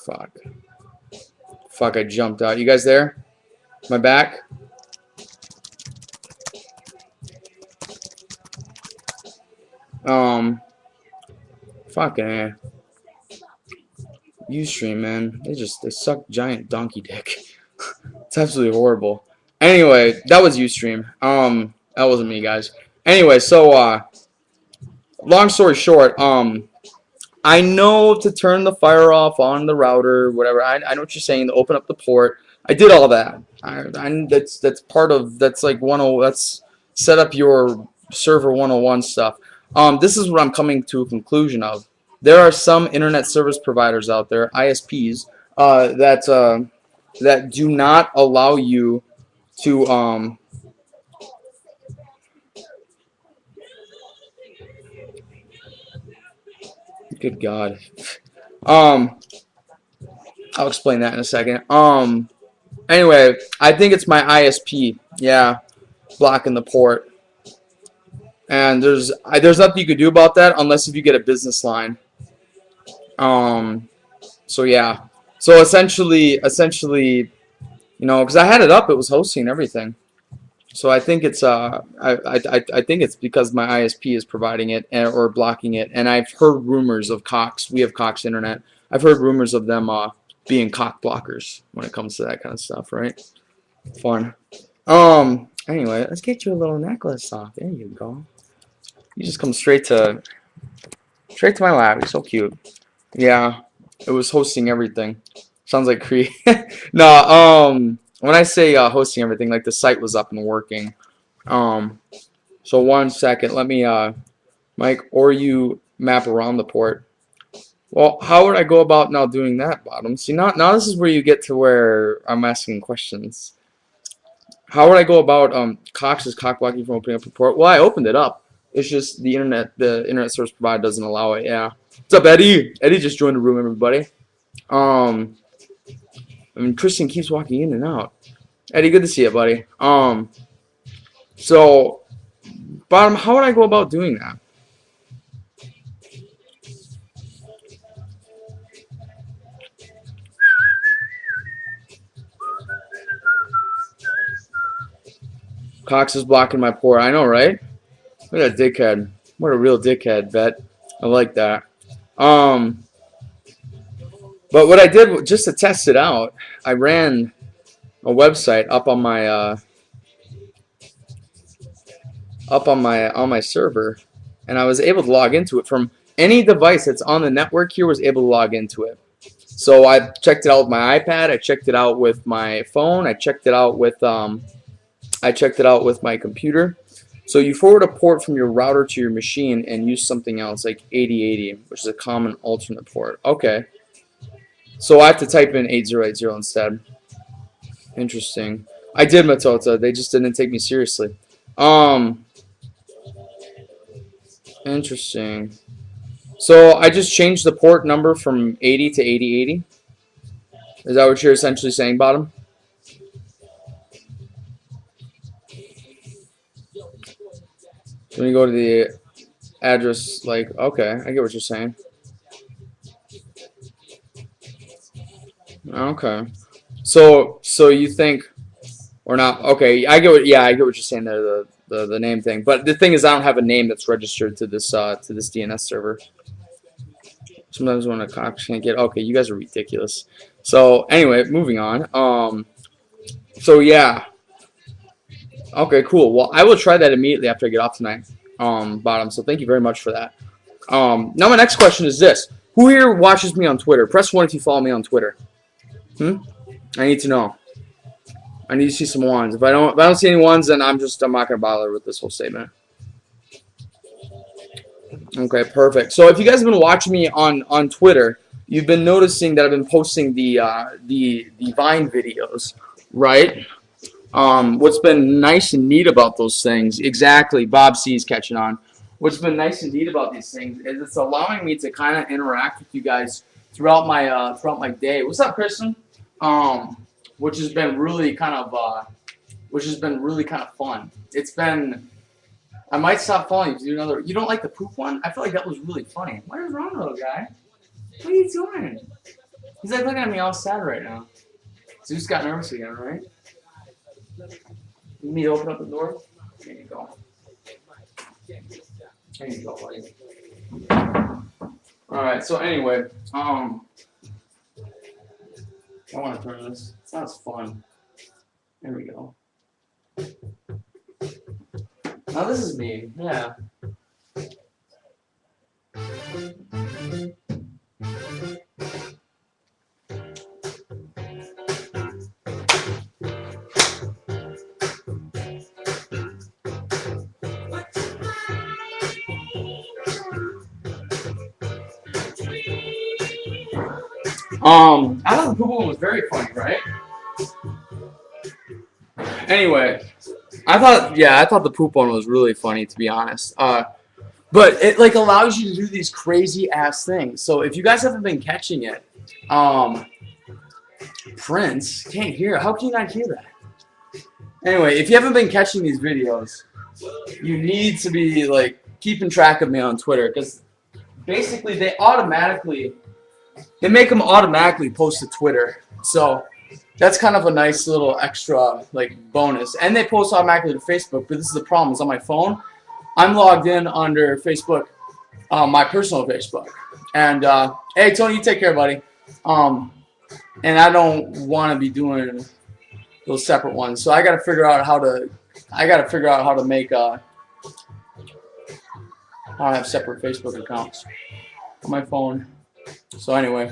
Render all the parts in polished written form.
Fuck. Fuck, I jumped out. You guys there? My back? Fucking A. Ustream, man. They suck giant donkey dick. It's absolutely horrible. Anyway, that was Ustream. That wasn't me, guys. Anyway, so, long story short, I know to turn the fire off on the router, whatever. I know what you're saying, to open up the port. I did all that. That's part of, that's like that's set up your server 101 stuff. This is what I'm coming to a conclusion of. There are some internet service providers out there, ISPs, that do not allow you to good God. I'll explain that in a second. Anyway, I think it's my ISP. Yeah, blocking the port. And there's nothing you could do about that unless if you get a business line. So yeah. So essentially, you know, because I had it up, it was hosting everything. So I think it's I think it's because my ISP is providing it or blocking it, and I've heard rumors of Cox. We have Cox Internet. I've heard rumors of them being cock blockers when it comes to that kind of stuff, right? Fun. Anyway, let's get you a little necklace off. There you go. You just come straight to my lap. You're so cute. Yeah, it was hosting everything. Sounds like no, when I say hosting everything, like the site was up and working. So 1 second, let me Mike, or you map around the port. Well, how would I go about now doing that, Bottom? See, now this is where you get to where I'm asking questions. How would I go about Cox is cock blocking from opening up the port? Well, I opened it up. It's just the internet service provider doesn't allow it. Yeah. What's up, Eddie? Eddie just joined the room, everybody. I mean, Christian keeps walking in and out. Eddie, good to see you, buddy. So, Bottom, how would I go about doing that? Cox is blocking my port. I know, right? What a dickhead. What a real dickhead, bet. I like that. But what I did, just to test it out, I ran a website up on my server, and I was able to log into it from any device that's on the network here. Was able to log into it. So I checked it out with my iPad. I checked it out with my phone. I checked it out with my computer. So you forward a port from your router to your machine and use something else like 8080, which is a common alternate port. Okay. So I have to type in 8080 instead. Interesting. I did, Matota. They just didn't take me seriously. Interesting. So I just changed the port number from 80 to 8080. Is that what you're essentially saying, Bottom? When you go to the address, like, okay, I get what you're saying. Okay. So you think, or not? Okay, I get what you're saying there, the name thing. But the thing is, I don't have a name that's registered to this DNS server. Sometimes when a Cox can't get, okay, you guys are ridiculous. So anyway, moving on. So yeah. Okay, cool. Well, I will try that immediately after I get off tonight, Bottom. So thank you very much for that. Now my next question is this: who here watches me on Twitter? Press 1 if you follow me on Twitter. I need to know. I need to see some ones. If I don't see any ones, then I'm not gonna bother with this whole statement. Okay, perfect. So if you guys have been watching me on Twitter, you've been noticing that I've been posting the Vine videos, right? What's been nice and neat about those things, exactly, Bob C is catching on. What's been nice and neat about these things is it's allowing me to kind of interact with you guys throughout my day. What's up, Kristen? Which has been really kind of fun. It's been. I might stop following you to do another. You don't like the poop one? I feel like that was really funny. What is wrong, little guy? What are you doing? He's like looking at me all sad right now. Zeus got nervous again, right? You need me to open up the door? There you go. There you go, buddy. Alright, so anyway, I want to turn this. It's not as fun. There we go. Now this is me, yeah. I thought the poop one was very funny, right? Anyway, I thought the poop one was really funny, to be honest. But it like allows you to do these crazy ass things. So if you guys haven't been catching it, Prince can't hear. How can you not hear that? Anyway, if you haven't been catching these videos, you need to be like keeping track of me on Twitter, because basically they make them automatically post to Twitter. So that's kind of a nice little extra like bonus. And they post automatically to Facebook, but this is the problem. Is on my phone, I'm logged in under Facebook, my personal Facebook. And hey Tony, you take care, buddy. And I don't want to be doing those separate ones. So I got to figure out how to make how to have separate Facebook accounts on my phone. So anyway,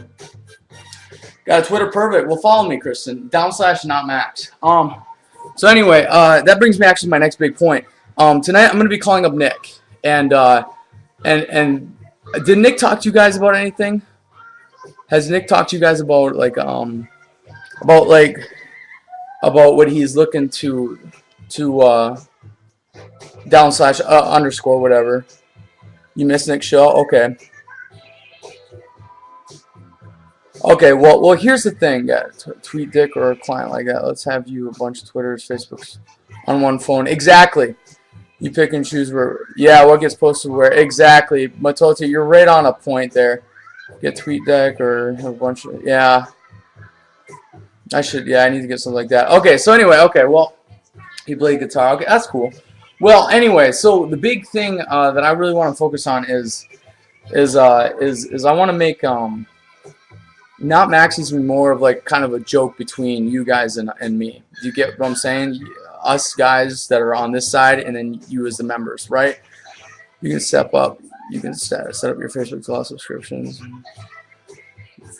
got a Twitter pervert. Well, follow me, Kristen. /NotMax. So anyway, that brings me actually to my next big point. Tonight I'm gonna be calling up Nick, and did Nick talk to you guys about anything? Has Nick talked to you guys about like about what he's looking to / whatever? You missed Nick's show? Okay. Okay, well, here's the thing, guys. Tweet Dick or a client like that. Let's have you a bunch of Twitters, Facebooks on one phone. Exactly. You pick and choose where. Yeah, what gets posted where. Exactly. Matota, you're right on a point there. Get Tweet Deck or a bunch of. Yeah. I need to get something like that. Okay, so anyway, well, he played guitar. Okay, that's cool. Well, anyway, so the big thing that I really want to focus on is I want to make Not Max's more of like kind of a joke between you guys and me. Do you get what I'm saying? Us guys that are on this side, and then you as the members, right? You can step up. You can set up your Facebook to all subscriptions.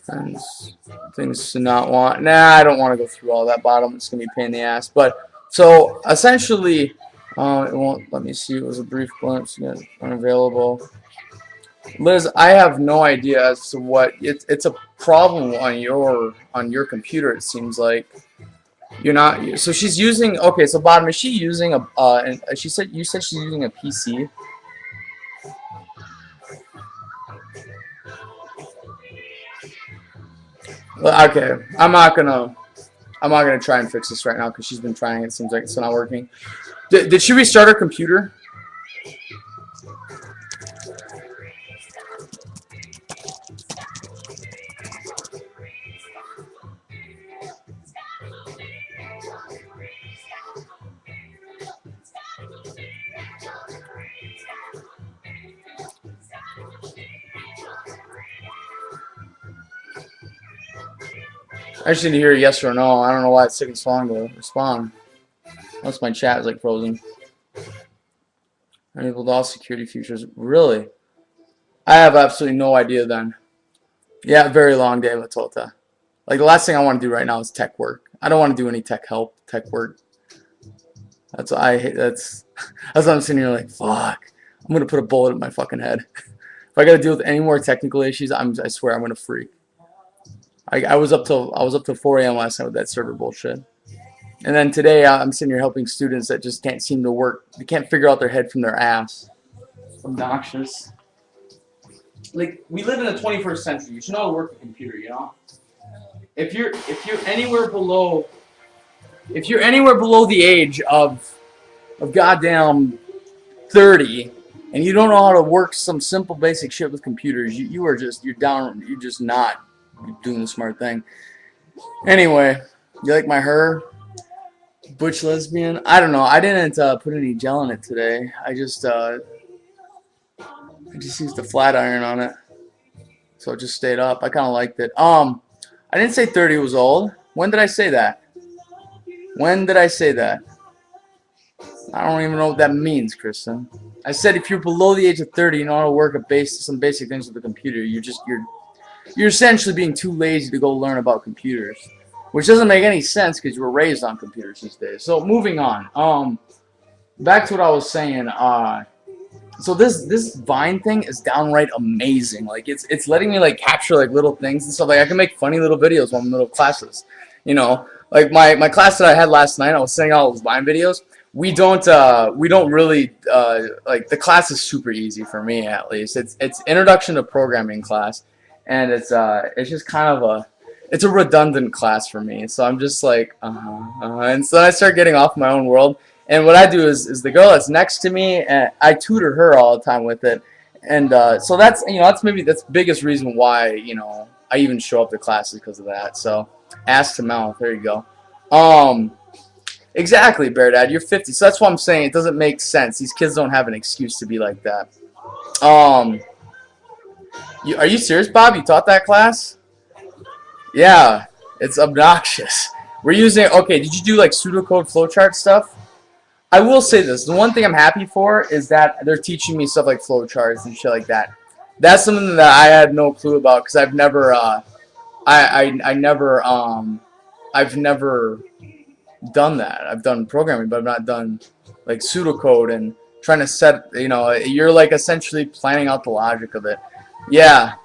Friends, things to not want. Nah, I don't want to go through all that bottom. It's gonna be a pain in the ass. But so essentially, it won't let me see. It was a brief glimpse. Yeah, unavailable. Liz, I have no idea as to what it's a problem on your computer. It seems like you're not. So she's using. Okay, so bottom, is she using a? And you said she's using a PC. Okay, I'm not gonna try and fix this right now because she's been trying. It seems like it's not working. Did she restart her computer? I just need to hear a yes or no. I don't know why it's taking so long to respond. Unless my chat is like frozen. Enabled all security features. Really? I have absolutely no idea then. Yeah, very long day, Matota. Like the last thing I want to do right now is tech work. I don't want to do any tech work. That's what I'm sitting here like, fuck. I'm gonna put a bullet in my fucking head. If I gotta deal with any more technical issues, I swear I'm gonna freak. I was up till 4 a.m. last night with that server bullshit. And then today I'm sitting here helping students that just can't seem to work. They can't figure out their head from their ass. Obnoxious. Like, we live in the 21st century. You should know how to work a computer, you know? If you're anywhere below the age of goddamn 30 and you don't know how to work some simple basic shit with computers, you're just not doing the smart thing. Anyway, you like my hair? Butch lesbian? I don't know. I didn't put any gel in it today. I just used a flat iron on it, so it just stayed up. I kind of liked it. I didn't say 30 was old. When did I say that? When did I say that? I don't even know what that means, Kristen. I said if you're below the age of 30, you know how to work some basic things with the computer. You're essentially being too lazy to go learn about computers, which doesn't make any sense because you were raised on computers these days. So moving on. Back to what I was saying. So this Vine thing is downright amazing. Like it's letting me like capture like little things and stuff. Like I can make funny little videos while I'm in the middle of classes. You know, like my class that I had last night, I was saying all those Vine videos. We don't really like the class is super easy for me at least. It's introduction to programming class, and it's just kind of it's a redundant class for me. So I'm just like and so then I start getting off my own world. And what I do is the girl that's next to me, and I tutor her all the time with it. And so that's that's the biggest reason why I even show up to classes because of that. So ass to mouth, there you go. Exactly, Bear Dad. You're 50, so that's why I'm saying it doesn't make sense. These kids don't have an excuse to be like that. Are you serious, Bob? You taught that class? Yeah, it's obnoxious. We're using okay. Did you do like pseudocode flowchart stuff? I will say this. The one thing I'm happy for is that they're teaching me stuff like flowcharts and shit like that. That's something that I had no clue about because I've never, I've never done that. I've done programming, but I've not done like pseudocode and trying to set. You're like essentially planning out the logic of it. Yeah.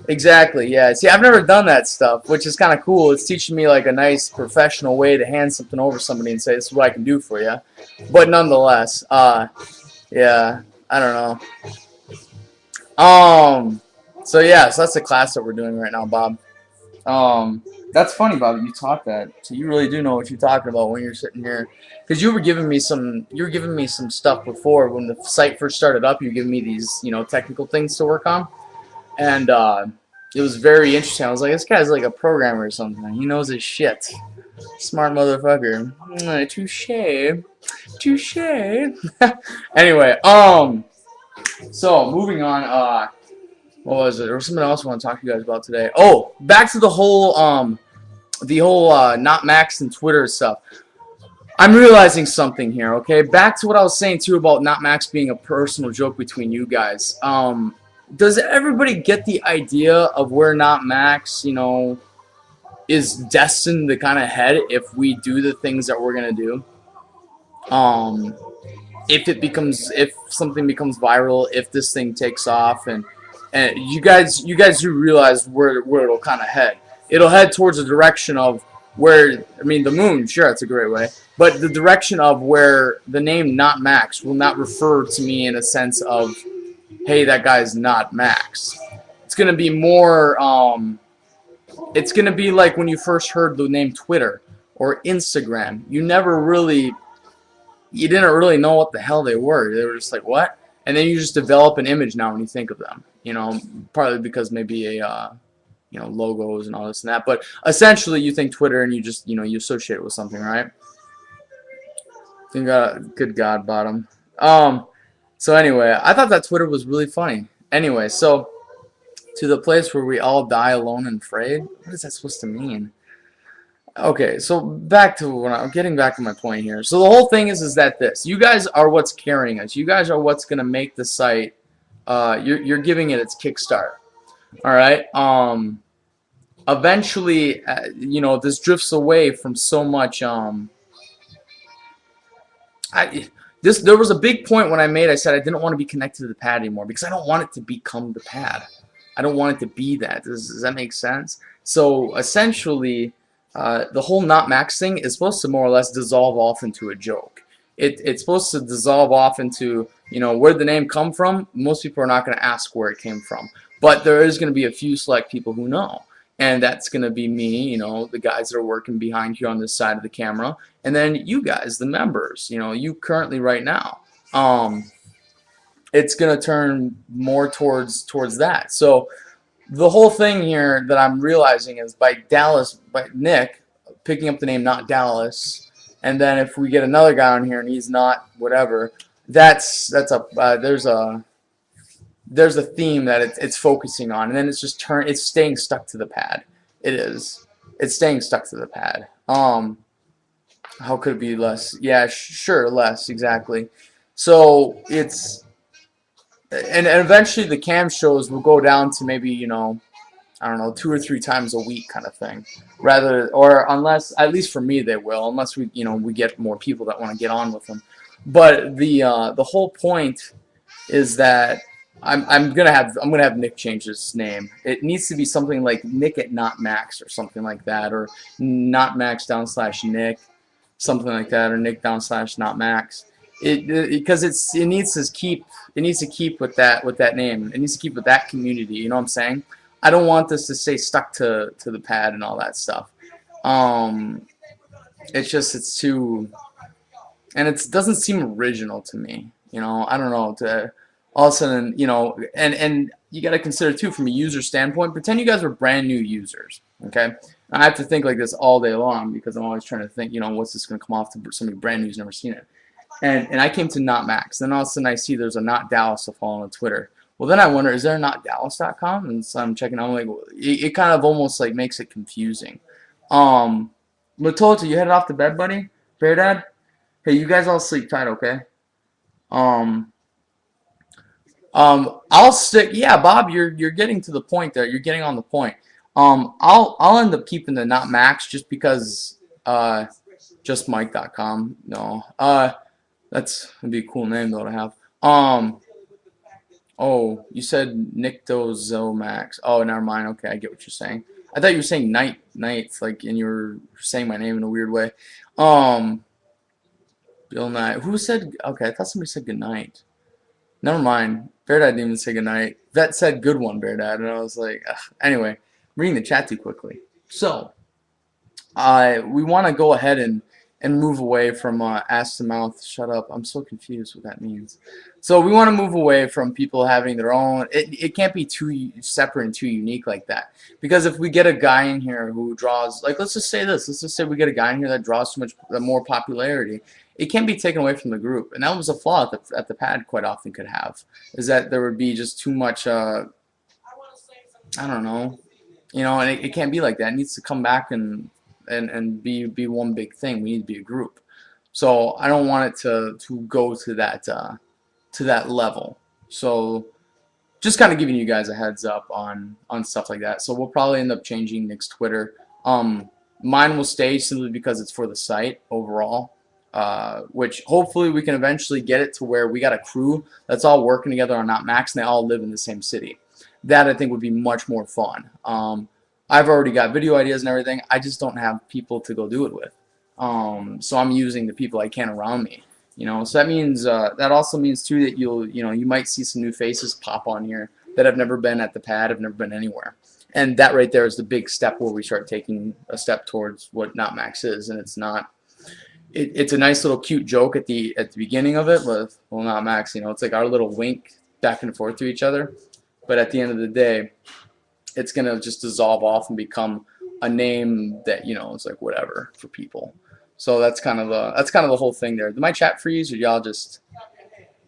Exactly, yeah. See, I've never done that stuff, which is kind of cool. It's teaching me like a nice professional way to hand something over to somebody and say, this is what I can do for you. But nonetheless, yeah, I don't know. So yeah, so that's the class that we're doing right now, Bob. That's funny, Bob, you taught that. So you really do know what you're talking about when you're sitting here. Because you were giving me some stuff before when the site first started up. You were giving me these, technical things to work on. And it was very interesting. I was like, this guy's like a programmer or something. He knows his shit. Smart motherfucker. Touche. Touche. Anyway, so moving on, what was it? There was something else I want to talk to you guys about today. Oh, back to the whole not Max and Twitter stuff. I'm realizing something here, okay? Back to what I was saying too about not Max being a personal joke between you guys. Does everybody get the idea of where Not Max, is destined to kind of head if we do the things that we're gonna do? If something becomes viral, if this thing takes off, and you guys do realize where it'll kind of head. It'll head towards the direction of where the moon. Sure, that's a great way, but the direction of where the name Not Max will not refer to me in a sense of, hey, that guy's not Max. It's going to be more, it's going to be like when you first heard the name Twitter or Instagram. You didn't really know what the hell they were. They were just like, what? And then you just develop an image now when you think of them. Partly because maybe logos and all this and that. But essentially you think Twitter and you just, you associate it with something, right? Good God, Bottom. So anyway, I thought that Twitter was really funny. Anyway, so to the place where we all die alone and afraid. What is that supposed to mean? Okay, so back to what I'm getting back to my point here. So the whole thing is that you guys are what's carrying us. You guys are what's gonna make the site. You're giving it its kickstart. All right. Eventually, this drifts away from so much. There was a big point when I said I didn't want to be connected to the pad anymore because I don't want it to become the pad. I don't want it to be that. Does that make sense? So essentially, the whole Not Max thing is supposed to more or less dissolve off into a joke. It's supposed to dissolve off into, where the name come from. Most people are not going to ask where it came from. But there is going to be a few select people who know. And that's going to be me, the guys that are working behind here on this side of the camera. And then you guys, the members, you currently right now. It's going to turn more towards that. So the whole thing here that I'm realizing is by Nick picking up the name not Dallas, and then if we get another guy on here and he's not whatever, that's a there's a theme that it's focusing on, and then it's staying stuck to the pad. It is. It's staying stuck to the pad. How could it be less? Yeah, sure, less exactly. So it's and eventually the cam shows will go down to maybe I don't know 2 or 3 times a week kind of thing, rather or unless at least for me they will unless we get more people that want to get on with them. But the whole point is that I'm gonna have Nick change his name. It needs to be something like Nick at Not Max or something like that, or Not Max / Nick, something like that, or Nick / Not Max. Because it needs to keep with that name. It needs to keep with that community. You know what I'm saying? I don't want this to stay stuck to the pad and all that stuff. It's too, and it doesn't seem original to me. I don't know. All of a sudden, and you got to consider too from a user standpoint. Pretend you guys were brand new users, okay? And I have to think like this all day long because I'm always trying to think, what's this going to come off to somebody brand new who's never seen it. And I came to Not Max. Then all of a sudden I see there's a Not Dallas to follow on Twitter. Well, then I wonder, is there a NotDallas.com? And so I'm checking. I'm like, it kind of almost like makes it confusing. Matolta, you headed off to bed, buddy? Bear Dad? Hey, you guys all sleep tight, okay? I'll stick. Yeah, Bob, you're getting to the point there. You're getting on the point. I'll end up keeping the Not Max just because. JustMike.com. No. That'd be a cool name though to have. Oh, you said Nictozomax. Oh, never mind. Okay, I get what you're saying. I thought you were saying nights, like, and you were saying my name in a weird way. Bill Knight. Who said? Okay, I thought somebody said good night. Never mind. Bear Dad didn't even say good night. Vet said good one, Bear Dad, and I was like, ugh. Anyway, I'm reading the chat too quickly. So, we want to go ahead and move away from ass to mouth. Shut up. I'm so confused what that means. So we want to move away from people having their own. It can't be too separate and too unique like that. Because if we get a guy in here who draws, like, let's just say this. Let's just say we get a guy in here that draws so much more popularity. It can't be taken away from the group. And that was a flaw that the pad quite often could have. Is that there would be just too much, I don't know. And it can't be like that. It needs to come back and be one big thing. We need to be a group. So I don't want it to go to that level. So just kind of giving you guys a heads up on stuff like that. So we'll probably end up changing Nick's Twitter. Mine will stay simply because it's for the site overall. Which hopefully we can eventually get it to where we got a crew that's all working together on Not Max and they all live in the same city. That I think would be much more fun. I've already got video ideas and everything. I just don't have people to go do it with. So I'm using the people I can around me. So that means that also means too that you might see some new faces pop on here that have never been at the pad, have never been anywhere. And that right there is the big step where we start taking a step towards what Not Max is, and it's not. It's a nice little cute joke at the beginning of it with Not Max. It's like our little wink back and forth to each other. But at the end of the day, it's gonna just dissolve off and become a name that it's like whatever for people. So that's kind of the whole thing there. Did my chat freeze, or y'all just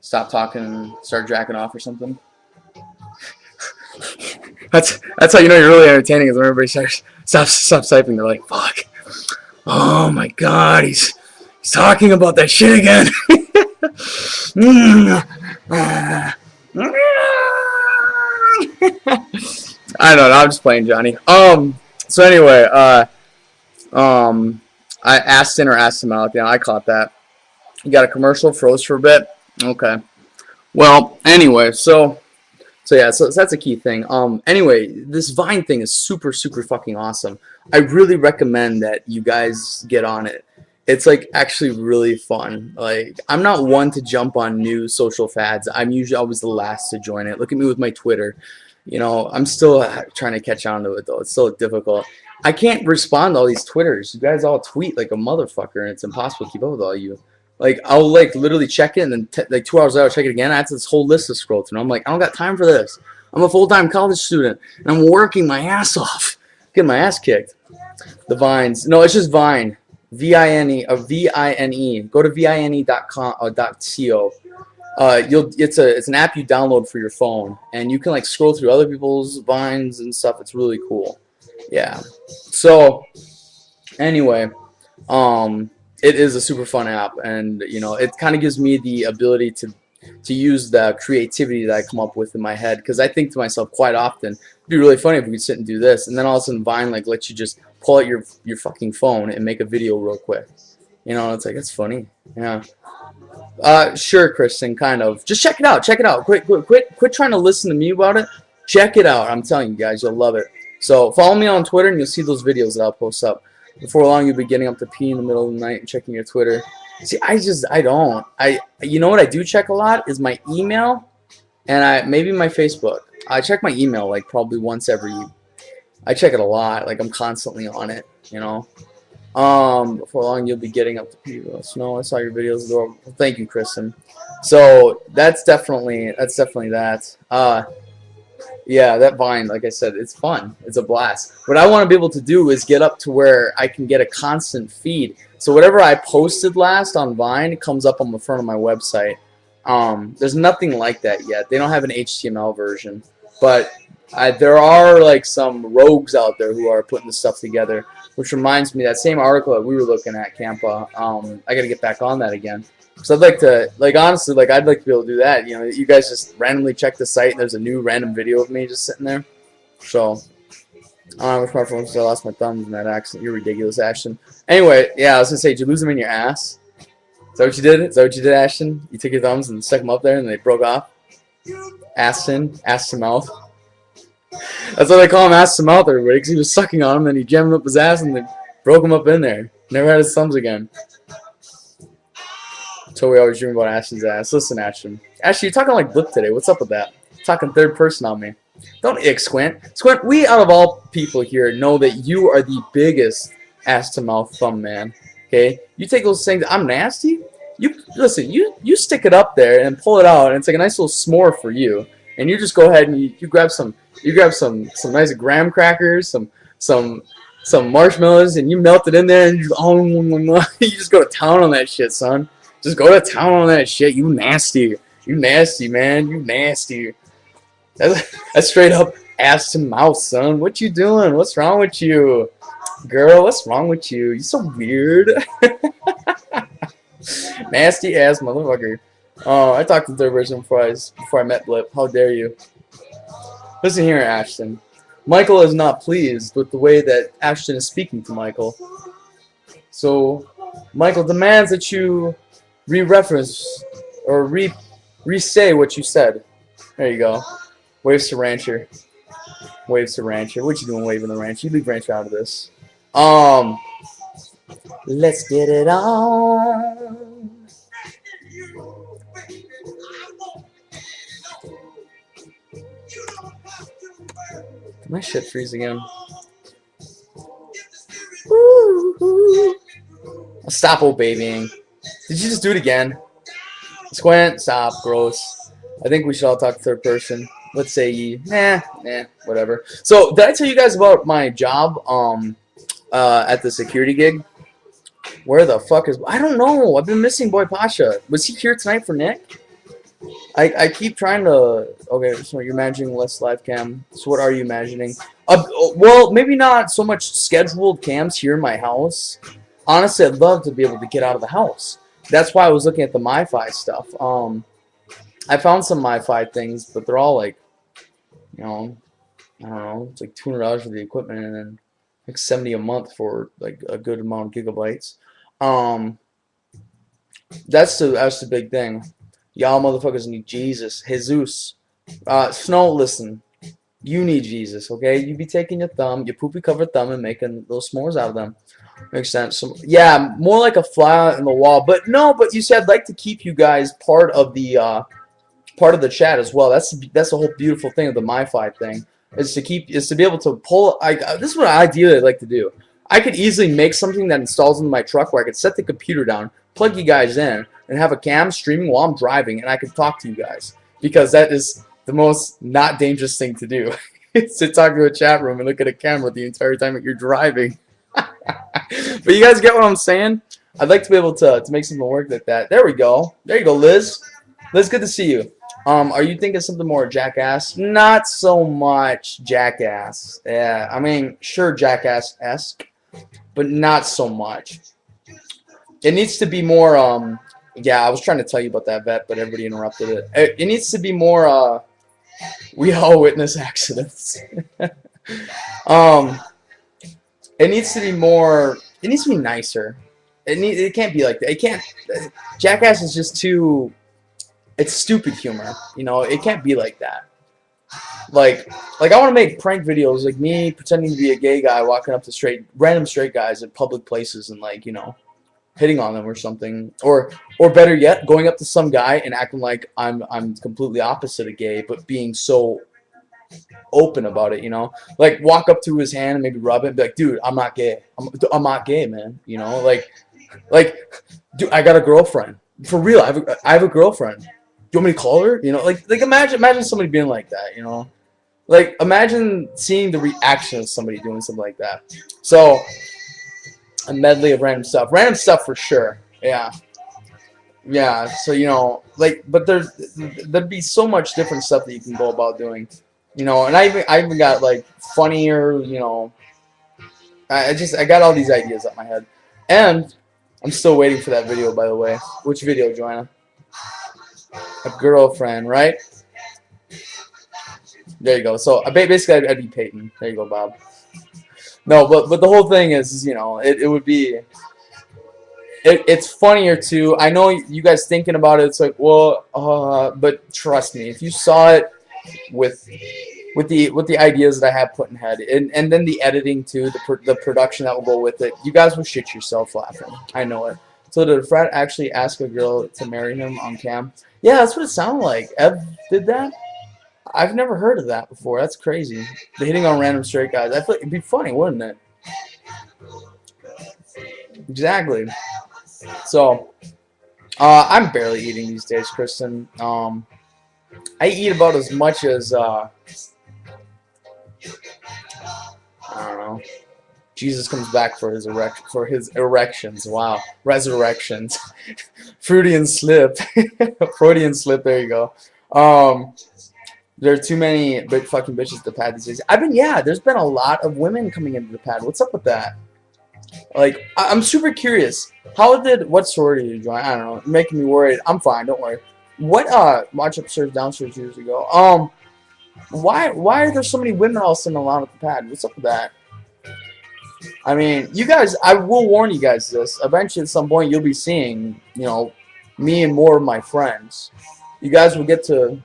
stop talking and start jacking off or something? that's how you know you're really entertaining, is when everybody stops typing. They're like, fuck. Oh my god, he's talking about that shit again. I don't know. I'm just playing, Johnny. So anyway, I asked him out. Yeah, I caught that. You got a commercial, froze for a bit. Okay. Well, anyway, so that's a key thing. Anyway, this Vine thing is super fucking awesome. I really recommend that you guys get on it. It's like actually really fun. Like, I'm not one to jump on new social fads. I'm usually always the last to join it. Look at me with my Twitter. I'm still trying to catch on to it though. It's still difficult. I can't respond to all these Twitters. You guys all tweet like a motherfucker, and it's impossible to keep up with all you. Like, I'll like literally check it, and then like 2 hours later I'll check it again. I have this whole list to scroll through. I'm like, I don't got time for this. I'm a full-time college student, and I'm working my ass off, getting my ass kicked. The Vines. No, it's just Vine. V-I-N-E, V-I-N-E. Go to vine.com or .co. It's an app you download for your phone, and you can like scroll through other people's Vines and stuff. It's really cool. Yeah. So anyway, it is a super fun app, and you know, it kind of gives me the ability to use the creativity that I come up with in my head, because I think to myself quite often, it'd be really funny if we could sit and do this, and then all of a sudden Vine like lets you just pull out your fucking phone and make a video real quick. You know, it's like, it's funny. Yeah. Sure, Kristen, kind of. Just check it out. Check it out. Quit trying to listen to me about it. Check it out. I'm telling you guys, you'll love it. So follow me on Twitter, and you'll see those videos that I'll post up. Before long, you'll be getting up to pee in the middle of the night and checking your Twitter. See, you know what I do check a lot is my email, and maybe my Facebook. I check my email like probably once every. I check it a lot. Like, I'm constantly on it. You know. Before long, you'll be getting up to pee. Snow, I saw your videos. Adorable. Thank you, Kristen. So that's definitely that. Yeah, that Vine, like I said, it's fun. It's a blast. What I want to be able to do is get up to where I can get a constant feed. So whatever I posted last on Vine comes up on the front of my website. There's nothing like that yet. They don't have an HTML version. But there are like some rogues out there who are putting this stuff together. Which reminds me, that same article that we were looking at, Campa, I got to get back on that again. So I'd like to, like, honestly, like, I'd like to be able to do that. You know, you guys just randomly check the site, and there's a new random video of me just sitting there. So, I don't know which smartphone, so I lost my thumbs in that accident. You're ridiculous, Ashton. Anyway, yeah, I was going to say, did you lose them in your ass? Is that what you did? Is that what you did, Ashton? You took your thumbs and stuck them up there, and they broke off? Ashton? Ass to mouth? That's what they call him, ass to mouth, everybody, because he was sucking on him, and he jammed up his ass, and they broke him up in there. Never had his thumbs again. So we always dream about Ashton's ass. Listen, Ashton. Ashton, you're talking like Blip today. What's up with that? You're talking third person on me. Don't ick, Squint. Squint, we out of all people here know that you are the biggest ass to mouth thumb man. Okay? You take those things. I'm nasty. Listen. You stick it up there and pull it out, and it's like a nice little s'more for you. And you just go ahead and you grab some nice graham crackers, some marshmallows, and you melt it in there, and you just go to town on that shit, son. Just go to town on that shit. You nasty. You nasty, man. You nasty. That's straight up ass to mouth, son. What you doing? What's wrong with you? Girl, what's wrong with you? You so weird. Nasty ass motherfucker. Oh, I talked to the third person before I met Blip. How dare you? Listen here, Ashton. Michael is not pleased with the way that Ashton is speaking to Michael. So, Michael demands that you re-reference or re-say what you said. There you go. Waves to Rancher. Waves to Rancher. What you doing waving the Rancher? You leave Rancher out of this. Let's get it on. Did my shit freeze again? Stop babying. Did you just do it again? Squint, stop, gross. I think we should all talk third person. Let's say ye. Nah, whatever. So, did I tell you guys about my job at the security gig? Where the fuck is... I don't know. I've been missing Boy Pasha. Was he here tonight for Nick? I keep trying to... Okay, so you're imagining less live cam. So what are you imagining? Well, maybe not so much scheduled cams here in my house. Honestly, I'd love to be able to get out of the house. That's why I was looking at the MiFi stuff. I found some MiFi things, but they're all like, you know, I don't know, it's like $200 for the equipment and then like $70 a month for like a good amount of gigabytes. That's the big thing. Y'all motherfuckers need Jesus. Jesus. Snow, listen. You need Jesus, okay? You be taking your thumb, your poopy covered thumb, and making little s'mores out of them. Makes sense. So, yeah, more like a fly in the wall. But no, but you said I'd like to keep you guys part of the chat as well. That's the whole beautiful thing of the MiFi thing. Is to be able to pull. This is what I ideally like to do. I could easily make something that installs into my truck where I could set the computer down, plug you guys in, and have a cam streaming while I'm driving, and I could talk to you guys. Because that is the most not dangerous thing to do is to talk to a chat room and look at a camera the entire time that you're driving. But you guys get what I'm saying? I'd like to be able to make something work like that. There we go. There you go, Liz. Liz, good to see you. Are you thinking something more Jackass? Not so much Jackass. Yeah, I mean, sure, Jackass-esque, but not so much. It needs to be more, yeah, I was trying to tell you about that vet, but everybody interrupted it. It needs to be more, we all witness accidents. It needs to be more, it needs to be nicer. It can't be like that. It can't, Jackass is just too, it's stupid humor, you know, it can't be like that. Like I want to make prank videos, like me pretending to be a gay guy walking up to random straight guys at public places and, like, you know, hitting on them or something, or better yet, going up to some guy and acting like I'm completely opposite of gay, but being so open about it, you know, like walk up to his hand and maybe rub it and be like, dude, I'm not gay, I'm not gay, man, you know, like, dude, I got a girlfriend, for real, I have a girlfriend. Do you want me to call her? You know, like imagine somebody being like that, you know, like imagine seeing the reaction of somebody doing something like that. So a medley of random stuff for sure. Yeah, yeah. So, you know, like, but there'd be so much different stuff that you can go about doing, you know. And I even got like funnier, you know. I got all these ideas up my head, and I'm still waiting for that video, by the way. Which video, Joanna? A girlfriend, right? There you go. So basically, I'd be Peyton. There you go, Bob. No, but the whole thing is, you know, it would be, it's funnier too. I know you guys thinking about it. It's like, well, but trust me, if you saw it with the ideas that I have put in head, and then the editing too, the production that will go with it, you guys will shit yourself laughing. I know it. So did a frat actually ask a girl to marry him on cam? Yeah, that's what it sounded like. Ev did that? I've never heard of that before. That's crazy. The hitting on random straight guys. I feel like it'd be funny, wouldn't it? Exactly. So, I'm barely eating these days, Kristen. I eat about as much as, I don't know. Jesus comes back for his erections. Wow. Resurrections. Freudian slip. Freudian slip, there you go. There are too many big fucking bitches at the pad these days. Yeah, there's been a lot of women coming into the pad. What's up with that? Like, I'm super curious. What sorority did you join? I don't know. You're making me worried. I'm fine, don't worry. Watch upstairs, downstairs years ago. Why are there so many women all of a sudden allowed at the pad? What's up with that? I mean, you guys, I will warn you guys this. Eventually, at some point, you'll be seeing, you know, me and more of my friends. You guys will get to...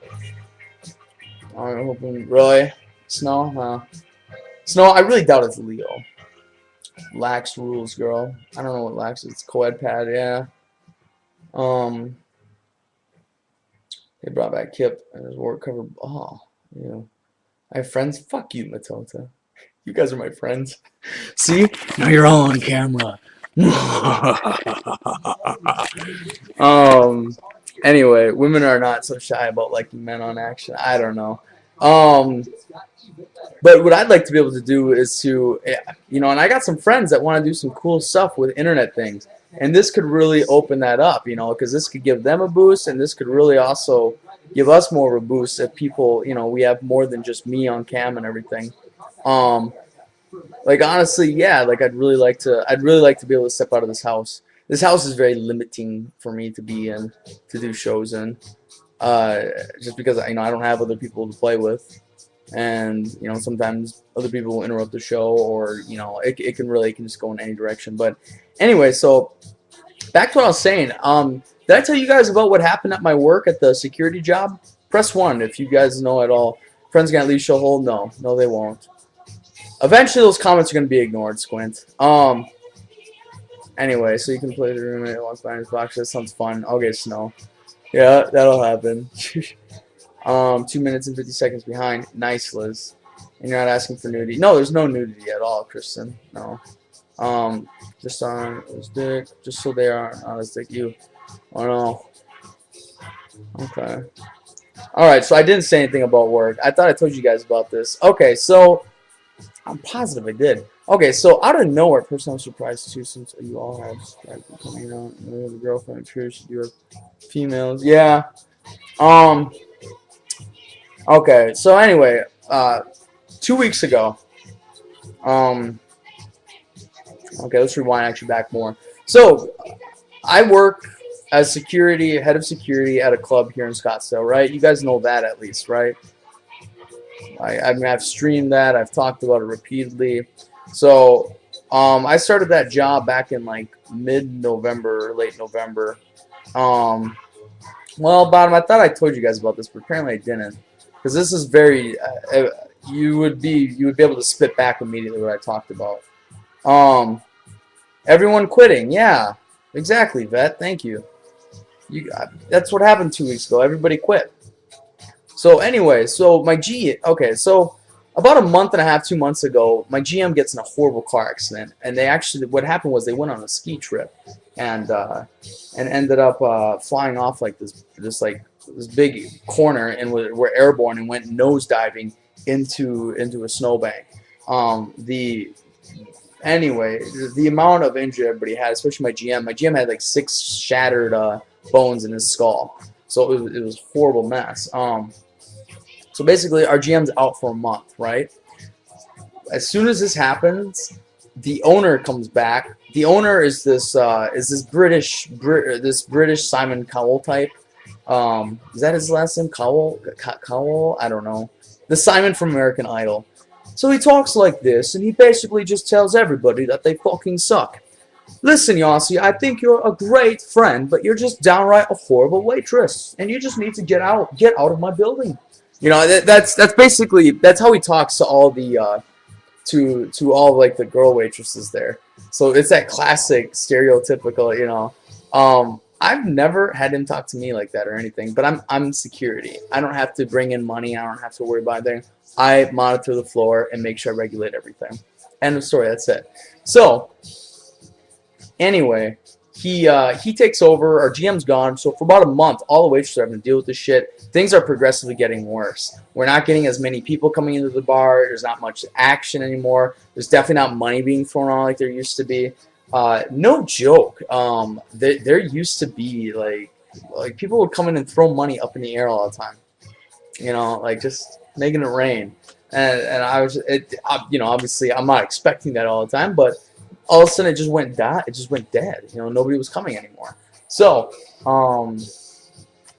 I'm hoping, really? Snow? Snow, I really doubt it's Leo. Lax rules, girl. I don't know what lax is. It's co-ed pad, yeah. They brought back Kip and his work cover. Oh, yeah. I have friends. Fuck you, Matota. You guys are my friends. See? Now you're all on camera. Anyway, women are not so shy about liking men on action. I don't know. But what I'd like to be able to do is to, you know, and I got some friends that want to do some cool stuff with internet things. And this could really open that up, you know, because this could give them a boost, and this could really also give us more of a boost if people, you know, we have more than just me on cam and everything. Like, honestly, yeah, like I'd really like to be able to step out of this house. This house is very limiting for me to be in, to do shows in, just because, you know, I don't have other people to play with, and, you know, sometimes other people will interrupt the show, or, you know, it can just go in any direction. But anyway, so back to what I was saying. Did I tell you guys about what happened at my work at the security job? Press 1 if you guys know at all. Friends gonna leave show hold? No, they won't. Eventually, those comments are gonna be ignored, Squint. Anyway, so you can play the roommate walks behind his box. That sounds fun. Okay, Snow. Yeah, that'll happen. 2 minutes and 50 seconds behind. Nice, Liz. And you're not asking for nudity. No, there's no nudity at all, Kristen. No. Just on his dick. Just so they aren't on his dick. You. Oh, no. Okay. All right, so I didn't say anything about work. I thought I told you guys about this. Okay, so I'm positive I did. Okay, so out of nowhere, personal surprise too, since you all have like coming out, the girlfriend, Trish, you're females. Yeah. Um. Okay. So anyway, 2 weeks ago. Um. Okay, let's rewind actually back more. So I work as security, head of security at a club here in Scottsdale, right? You guys know that at least, right? I mean, I've streamed that. I've talked about it repeatedly. So, I started that job back in like mid-November, late November. Um, well, bottom. I thought I told you guys about this, but apparently I didn't, because this is very. You would be able to spit back immediately what I talked about. Um, Everyone quitting. Yeah, exactly, Vet. Thank you. That's what happened 2 weeks ago. Everybody quit. So anyway, so my G, okay, so about a month and a half, 2 months ago, my GM gets in a horrible car accident, and they actually, what happened was they went on a ski trip, and ended up flying off like this big corner and were airborne and went nose diving into a snowbank. The Anyway, the amount of injury everybody had, especially my GM had like 6 shattered bones in his skull, so it was a horrible mess. So basically, our GM's out for a month, right? As soon as this happens, the owner comes back. The owner is this British Simon Cowell type. Is that his last name? Cowell? Cowell? I don't know. The Simon from American Idol. So he talks like this, and he basically just tells everybody that they fucking suck. Listen, Yossi, I think you're a great friend, but you're just downright a horrible waitress, and you just need to get out of my building. You know, that's basically that's how he talks to all the to all like the girl waitresses there. So it's that classic stereotypical, you know. I've never had him talk to me like that or anything, but I'm security. I don't have to bring in money. I don't have to worry about anything. I monitor the floor and make sure I regulate everything. End of story. That's it. So anyway, he takes over. Our GM's gone. So for about a month, all the waitresses are having to deal with this shit. Things are progressively getting worse. We're not getting as many people coming into the bar. There's not much action anymore. There's definitely not money being thrown around like there used to be. No joke. There used to be like people would come in and throw money up in the air all the time. You know, like just making it rain. And I was, you know, obviously I'm not expecting that all the time, but all of a sudden it just went dead. You know, nobody was coming anymore. So,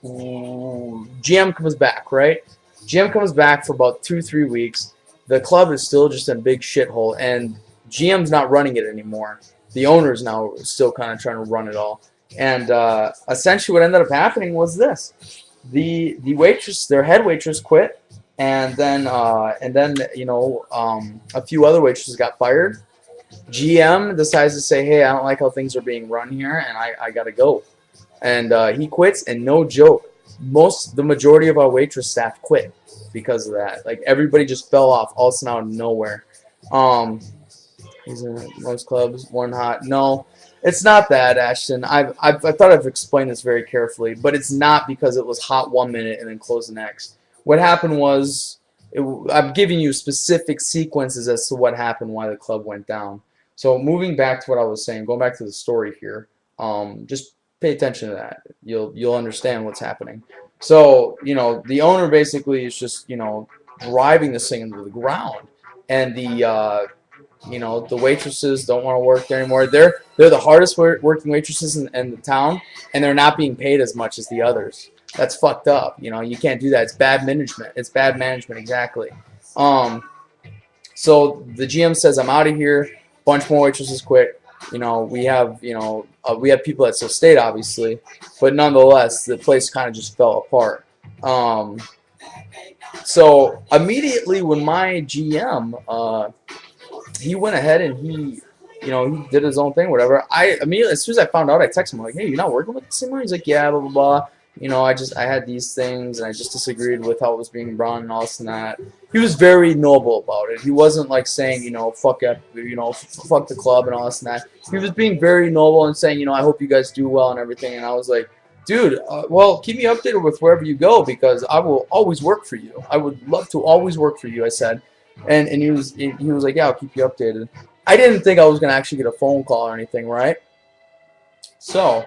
GM comes back, right? GM comes back for about 2-3 weeks. The club is still just a big shithole, and GM's not running it anymore. The owner's now still kind of trying to run it all. And essentially what ended up happening was this. The waitress, their head waitress quit, and then you know, a few other waitresses got fired. GM decides to say, hey, I don't like how things are being run here, and I gotta go. And he quits, and no joke, the majority of our waitress staff quit because of that. Like everybody just fell off all of a sudden out of nowhere. He's in most clubs, one hot. No, it's not that, Ashton. I thought I've explained this very carefully, but it's not because it was hot 1 minute and then closed the next. What happened was, I'm giving you specific sequences as to what happened, why the club went down. So moving back to what I was saying, going back to the story here, just pay attention to that. You'll understand what's happening. So, you know, the owner basically is just, you know, driving this thing into the ground, and you know, the waitresses don't want to work there anymore. They're the hardest working waitresses in the town, and they're not being paid as much as the others. That's fucked up. You know, you can't do that. It's bad management. It's bad management, exactly. So the GM says, I'm out of here. Bunch more waitresses quit. You know, we have people that still stayed, obviously, but nonetheless, the place kind of just fell apart. So immediately when my GM, he went ahead and he did his own thing, whatever. I immediately, as soon as I found out, I texted him like, hey, you're not working with this anymore? He's like, yeah, blah, blah, blah. You know, I had these things, and I just disagreed with how it was being run and all this and that. He was very noble about it. He wasn't like saying, you know, fuck up, you know, fuck the club and all this and that. He was being very noble and saying, you know, I hope you guys do well and everything. And I was like, Dude, well, keep me updated with wherever you go because I will always work for you. I would love to always work for you, I said. And he was like, yeah, I'll keep you updated. I didn't think I was gonna actually get a phone call or anything, right? So,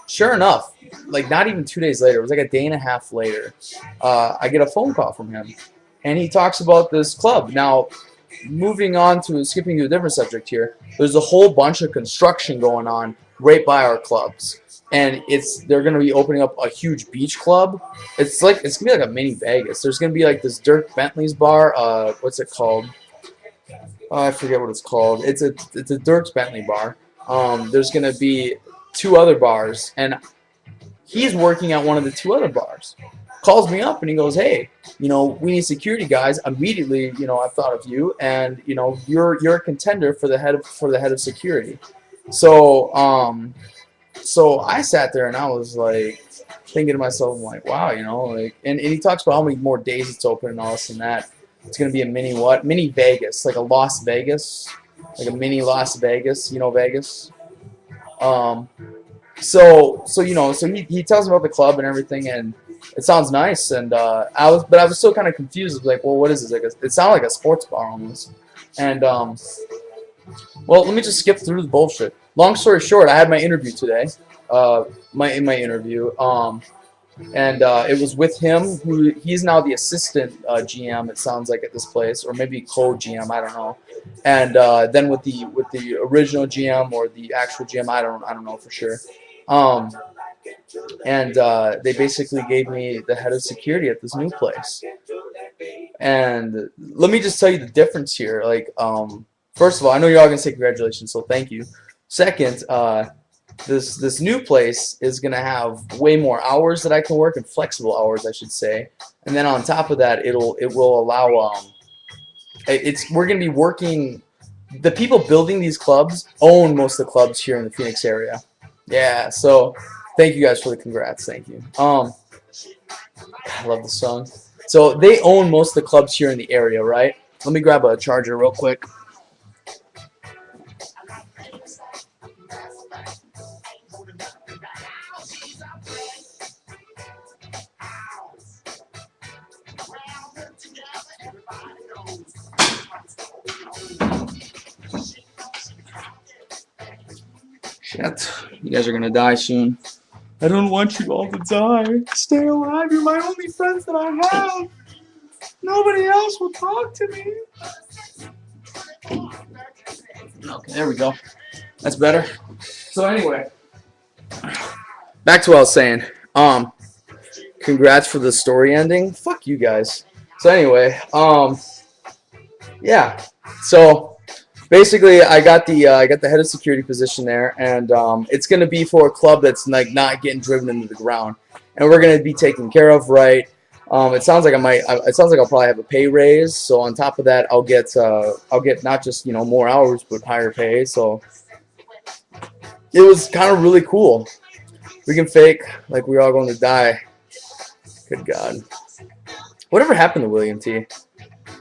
sure enough, like not even 2 days later, it was like a day and a half later, I get a phone call from him, and he talks about this club. Now, moving on to skipping to a different subject here, there's a whole bunch of construction going on right by our clubs, and they're gonna be opening up a huge beach club. It's gonna be like a mini Vegas. There's gonna be like this Dirk Bentley's bar. What's it called? Oh, I forget what it's called. It's a Dirk Bentley bar. There's gonna be two other bars, and he's working at one of the two other bars. Calls me up and he goes, "Hey, we need security guys immediately. I've thought of you, and you're a contender for the head of security." So so I sat there and I was like thinking to myself, I'm like, wow, like, and he talks about how many more days it's open and all this and that. It's gonna be a mini Vegas, like a Las Vegas, like a mini Las Vegas, Vegas. Um, so he tells me about the club and everything, and it sounds nice. And I was still kind of confused. I was like, well, what is this? Like, it sounded like a sports bar almost. And well, let me just skip through the bullshit. Long story short, I had my interview today. My interview. And it was with him. He's now the assistant GM. It sounds like at this place, or maybe co-GM. I don't know. And then with the original GM or the actual GM, I don't know for sure. Um, and they basically gave me the head of security at this new place. And let me just tell you the difference here. Like, first of all, I know you're all gonna say congratulations, so thank you. Second, this new place is gonna have way more hours that I can work, and flexible hours, I should say. And then on top of that, it will allow we're gonna be working. The people building these clubs own most of the clubs here in the Phoenix area. Yeah, so thank you guys for the congrats. Thank you. I love the song. So they own most of the clubs here in the area, right? Let me grab a charger real quick. Shit, you guys are gonna die soon. I don't want you all to die. Stay alive. You're my only friends that I have. Nobody else will talk to me. Okay, there we go. That's better. So anyway, back to what I was saying. Congrats for the story ending. Fuck you guys. So anyway, yeah. So basically, I got the head of security position there, and it's gonna be for a club that's like not getting driven into the ground, and we're gonna be taken care of, right? It sounds like I'll probably have a pay raise. So on top of that, I'll get not just more hours, but higher pay. So it was kind of really cool. We can fake like we're all going to die. Good God. Whatever happened to William T?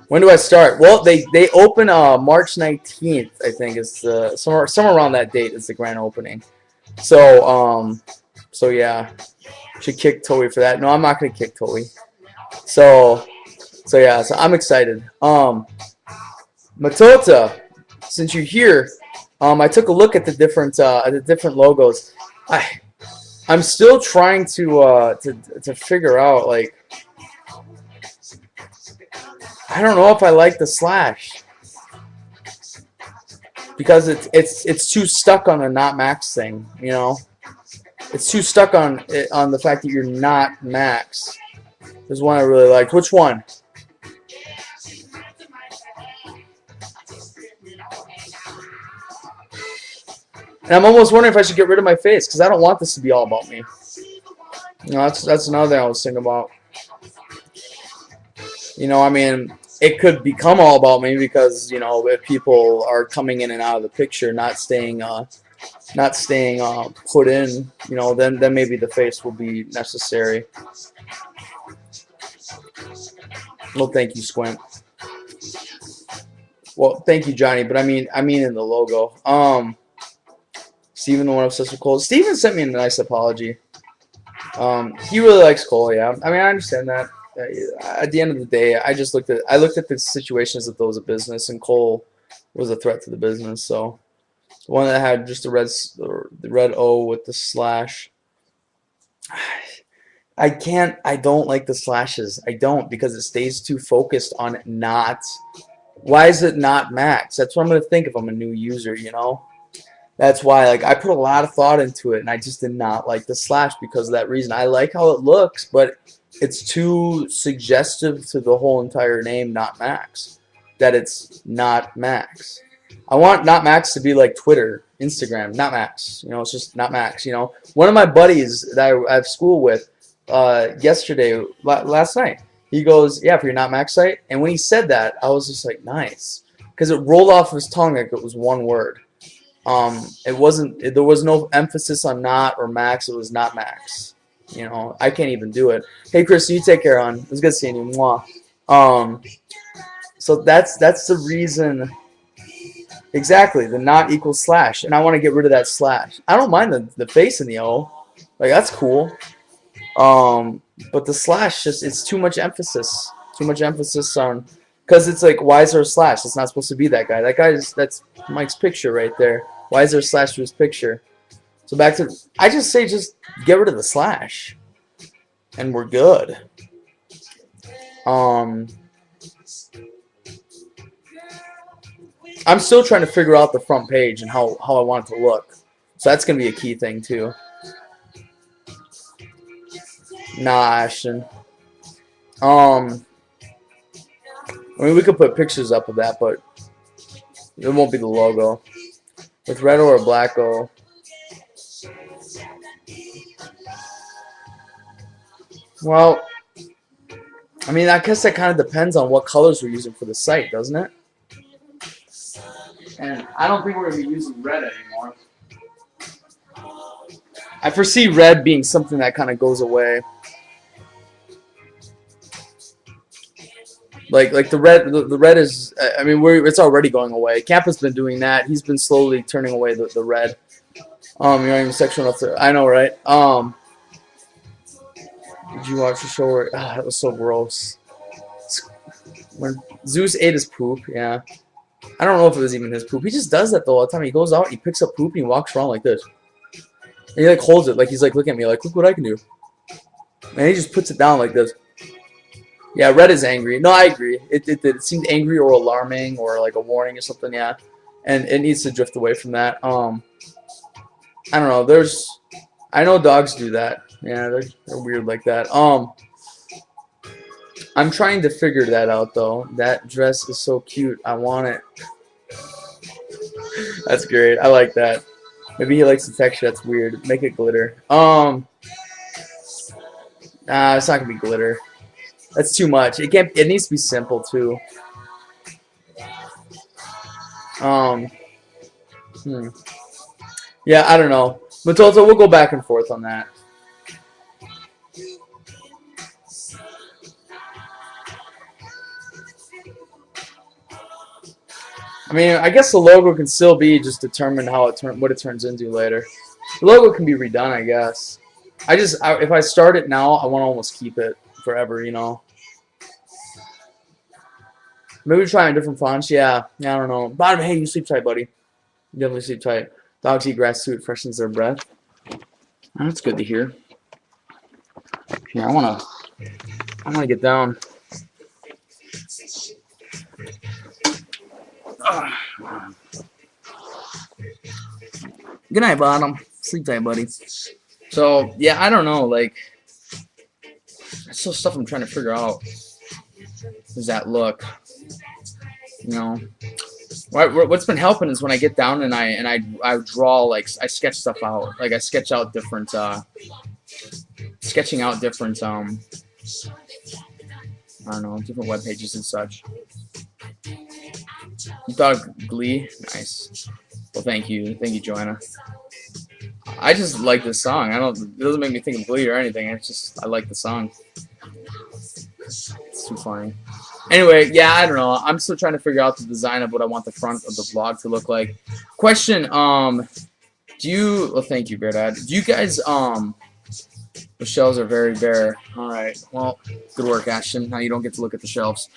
When do I start? Well, they open March 19th, I think is somewhere around that date is the grand opening. So so yeah, should kick Toei for that. No, I'm not gonna kick Toei. So yeah, so I'm excited. Matota, since you're here, I took a look at the different logos. I'm still trying to figure out, like, I don't know if I like the slash because it's too stuck on the not max thing, It's too stuck on the fact that you're not max. There's one I really liked. Which one? And I'm almost wondering if I should get rid of my face because I don't want this to be all about me. That's another thing I was thinking about. I mean, it could become all about me because if people are coming in and out of the picture, not staying put in, then maybe the face will be necessary. Well, thank you, Squint. Well, thank you, Johnny, but I mean in the logo. Steven, the one obsessed with Cole. Steven sent me a nice apology. He really likes Cole. Yeah, I mean, I understand that. At the end of the day, I looked at the situation as if it was a business, and Cole was a threat to the business. So the one that had just the red O with the slash. I don't like the slashes. I don't, because it stays too focused on not. Why is it not max? That's what I'm gonna think if I'm a new user, you know? That's why, like, I put a lot of thought into it, and I just did not like the slash because of that reason. I like how it looks, but it's too suggestive to the whole entire name, not max, that it's not max. I want not max to be like Twitter, Instagram, not max. You know, it's just not max. You know, one of my buddies that I have school with last night, he goes, "Yeah, for your not max site." And when he said that, I was just like, "Nice," because it rolled off his tongue like it was one word. It wasn't. There was no emphasis on not or max. It was not max. You know, I can't even do it. Hey, Chris, you take care, hon. It was good seeing you. Mwah. Um, so that's the reason. Exactly, the not equals slash, and I want to get rid of that slash. I don't mind the face in the O, like that's cool. Um, but the slash just it's too much emphasis. Too much emphasis on, because it's like, why is there a slash? It's not supposed to be that guy. That's Mike's picture right there. Why is there a slash to his picture? So back to, I just say just get rid of the slash, and we're good. I'm still trying to figure out the front page and how I want it to look. So that's gonna be a key thing too. Nah, Ashton. I mean, we could put pictures up of that, but it won't be the logo. With red or a black O. Well, I mean, I guess that kind of depends on what colors we're using for the site, doesn't it? And I don't think we're going to be using red anymore. I foresee red being something that kind of goes away. Like the red is, I mean, it's already going away. Campa's been doing that. He's been slowly turning away the red. You're not even sexual enough to, I know, right? Did you watch the show where, that was so gross. When Zeus ate his poop, yeah. I don't know if it was even his poop. He just does that though all the time. He goes out, he picks up poop, and he walks around like this. And he like holds it, like he's like, look at me, like, look what I can do. And he just puts it down like this. Yeah, red is angry. No, I agree. It seemed angry or alarming or like a warning or something, yeah. And it needs to drift away from that. I don't know. I know dogs do that. Yeah, they're weird like that. I'm trying to figure that out though. That dress is so cute. I want it. That's great. I like that. Maybe he likes the texture. That's weird. Make it glitter. It's not gonna be glitter. That's too much. It needs to be simple too. Yeah, I don't know. Matota, we'll go back and forth on that. I mean, I guess the logo can still be just determined what it turns into later. The logo can be redone, I guess. If I start it now, I want to almost keep it forever, you know. Maybe try a different fonts. Yeah, I don't know. Bottom, hey, you sleep tight, buddy. You definitely sleep tight. Dogs eat grass too. It freshens their breath. That's good to hear. Yeah, I wanna get down. Good night, Bottom. Sleep tight, buddy. So yeah, I don't know. Like, that's still stuff I'm trying to figure out. Does that look? You know, what's been helping is when I get down and I draw, like, I sketch stuff out. Like I sketch out different sketching out different I don't know, different web pages and such. You thought of Glee? Nice. Well, thank you, Joanna. I just like this song. It doesn't make me think of Glee or anything. It's just I like the song. It's too funny. Anyway, yeah, I don't know. I'm still trying to figure out the design of what I want the front of the blog to look like. Question, well, thank you, Bear Dad. Do you guys, The shelves are very bare. All right. Well, good work, Ashton. Now you don't get to look at the shelves.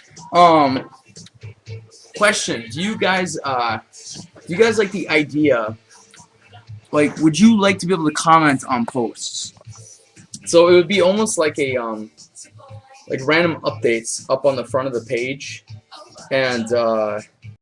Question: do you guys like the idea? Like, would you like to be able to comment on posts? So it would be almost like a like random updates up on the front of the page, and